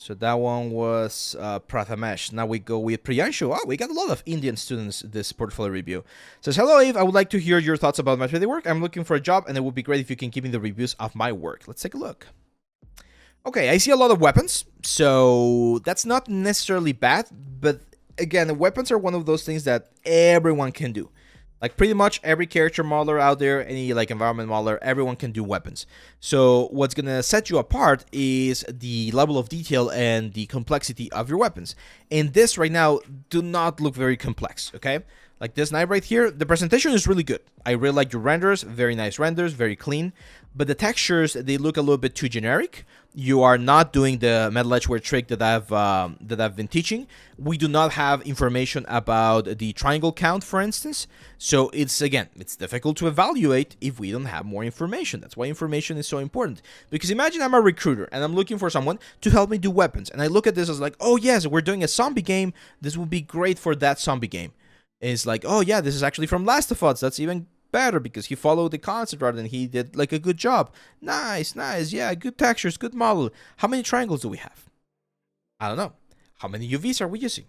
So that one was Prathamesh. Now we go with Priyanshu. Oh, we got a lot of Indian students this portfolio review. Says, hello, Eve. I would like to hear your thoughts about my 3D work. I'm looking for a job, and it would be great if you can give me the reviews of my work. Let's take a look. Okay, I see a lot of weapons, so that's not necessarily bad, but again, weapons are one of those things that everyone can do. Like pretty much every character modeler out there, any like environment modeler, everyone can do weapons. So what's gonna set you apart is the level of detail and the complexity of your weapons. And this right now do not look very complex, okay? Like this knife right here, the presentation is really good. I really like your renders, very nice renders, very clean. But the textures, they look a little bit too generic. You are not doing the metal edgeware trick that I've been teaching. We do not have information about the triangle count, for instance. So it's difficult to evaluate if we don't have more information. That's why information is so important. Because imagine I'm a recruiter and I'm looking for someone to help me do weapons. And I look at this as like, oh yes, we're doing a zombie game. This would be great for that zombie game. And it's like, oh yeah, this is actually from Last of Us. That's even better because he followed the concept rather than he did like a good job. Nice, yeah, good textures, good model. How many triangles do we have? I don't know. How many UVs are we using?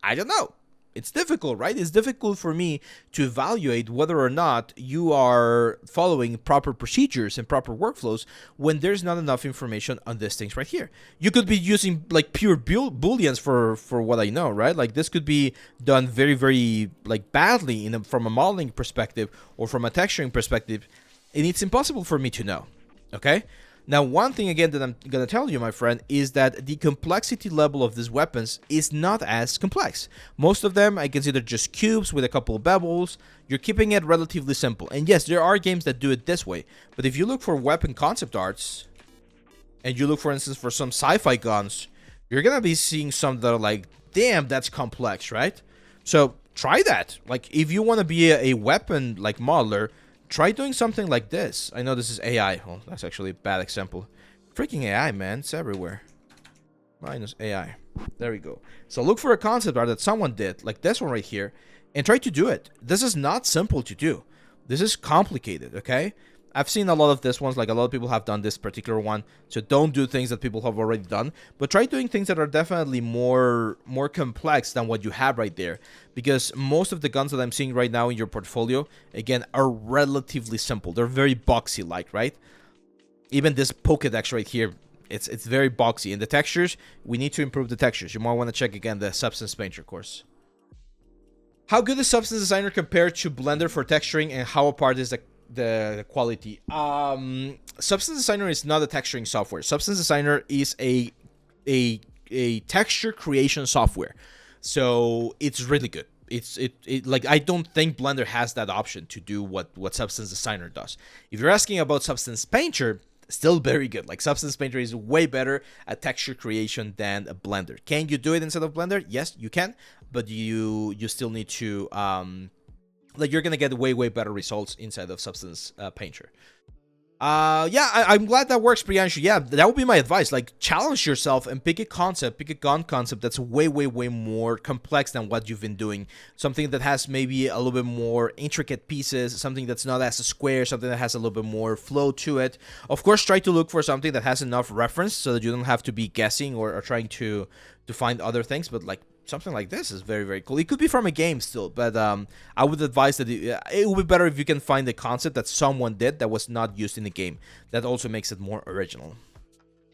I don't know. It's difficult, right? It's difficult for me to evaluate whether or not you are following proper procedures and proper workflows when there's not enough information on these things right here. You could be using like pure booleans for what I know, right? Like this could be done very, very like badly from a modeling perspective or from a texturing perspective, and it's impossible for me to know, okay? Now, one thing again that I'm going to tell you, my friend, is that the complexity level of these weapons is not as complex. Most of them, I consider just cubes with a couple of bevels. You're keeping it relatively simple. And yes, there are games that do it this way. But if you look for weapon concept arts, and you look, for instance, for some sci-fi guns, you're going to be seeing some that are like, damn, that's complex, right? So try that. Like, if you want to be a weapon, like, modeler, try doing something like this. I know this is AI. Well, that's actually a bad example. Freaking AI, man. It's everywhere. Minus AI. There we go. So look for a concept art that someone did, like this one right here, and try to do it. This is not simple to do. This is complicated, okay? I've seen a lot of this ones, like a lot of people have done this particular one, so don't do things that people have already done, but try doing things that are definitely more complex than what you have right there, because most of the guns that I'm seeing right now in your portfolio, again, are relatively simple. They're very boxy-like, right? Even this Pokédex right here, it's very boxy. And the textures, we need to improve the textures. You might want to check again the Substance Painter course. How good is Substance Designer compared to Blender for texturing, and how apart is the quality? Substance Designer is not a texturing software. Substance Designer is a texture creation software, so it's really good. It like, I don't think Blender has that option to do what Substance Designer does. If you're asking about Substance Painter, still very good. Like, Substance Painter is way better at texture creation than a Blender. Can you do it instead of Blender? Yes, you can, but you still need to like, you're gonna get way better results inside of Substance Painter. Yeah, I'm glad that works, Priyanshu. Yeah, that would be my advice. Like, challenge yourself and pick a concept, pick a gun concept that's way more complex than what you've been doing. Something that has maybe a little bit more intricate pieces, something that's not as a square, something that has a little bit more flow to it. Of course, try to look for something that has enough reference so that you don't have to be guessing or trying to find other things, but like, something like this is very cool. It could be from a game still, but I would advise that it would be better if you can find a concept that someone did that was not used in the game. That also makes it more original.